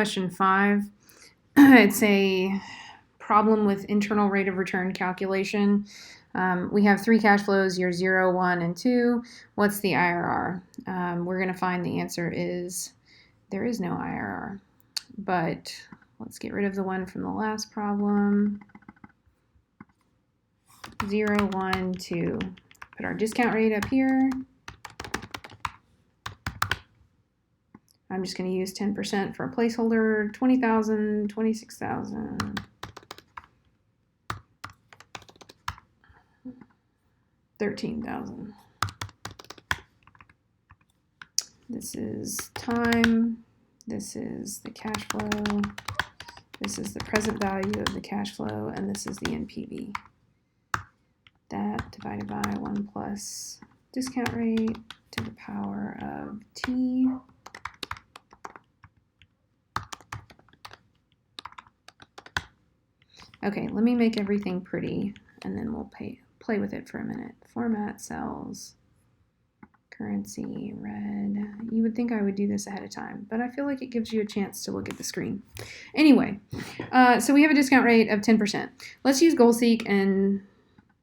Question 5. It's a problem with internal rate of return calculation. We have 3 cash flows, year 0, 1, and 2. What's the IRR? We're going to find the answer is there is no IRR. But let's get rid of the one from the last problem. 0, 1, 2. Put our discount rate up here. I'm just going to use 10% for a placeholder, 20,000, 26,000, 13,000. This is time, this is the cash flow, this is the present value of the cash flow, and this is the NPV. That divided by 1 plus discount rate to the power of t. Okay, let me make everything pretty, and then we'll play with it for a minute. Format cells, currency, red. You would think I would do this ahead of time, but I feel like it gives you a chance to look at the screen. Anyway, so we have a discount rate of 10%. Let's use GoalSeek and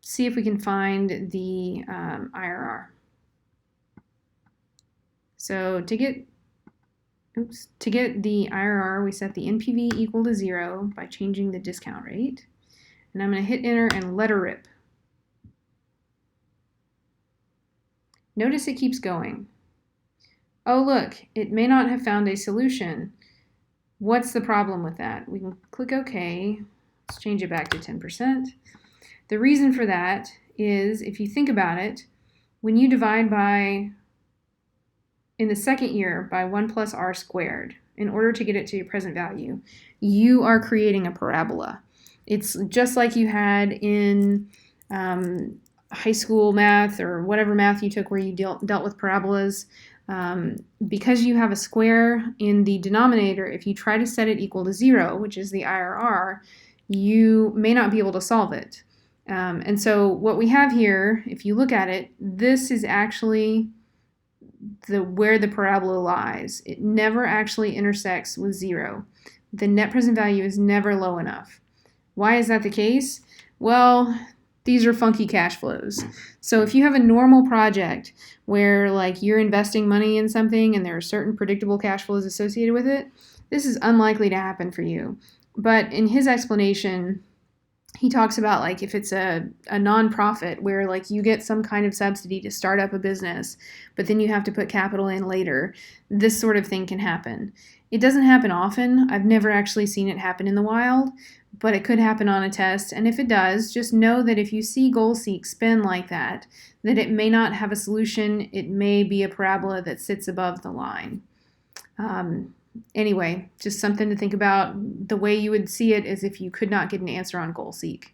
see if we can find the IRR. So to get the IRR, we set the NPV equal to 0 by changing the discount rate. And I'm going to hit enter and let her rip. Notice it keeps going. Oh, look, it may not have found a solution. What's the problem with that? We can click OK. Let's change it back to 10%. The reason for that is, if you think about it, when you divide by in the second year by 1 plus r squared, in order to get it to your present value, you are creating a parabola. It's just like you had in high school math or whatever math you took where you dealt with parabolas. Because you have a square in the denominator, if you try to set it equal to 0, which is the IRR, you may not be able to solve it. And so what we have here, if you look at it, this is actually where the parabola lies. It never actually intersects with 0. The net present value is never low enough. Why is that the case? Well, these are funky cash flows. So if you have a normal project where like you're investing money in something and there are certain predictable cash flows associated with it, this is unlikely to happen for you. But in his explanation, he talks about like if it's a nonprofit where like you get some kind of subsidy to start up a business, but then you have to put capital in later, this sort of thing can happen. It doesn't happen often. I've never actually seen it happen in the wild, but it could happen on a test. And if it does, just know that if you see GoalSeek spin like that it may not have a solution. It may be a parabola that sits above the line. Anyway, just something to think about. The way you would see it is if you could not get an answer on GoalSeek.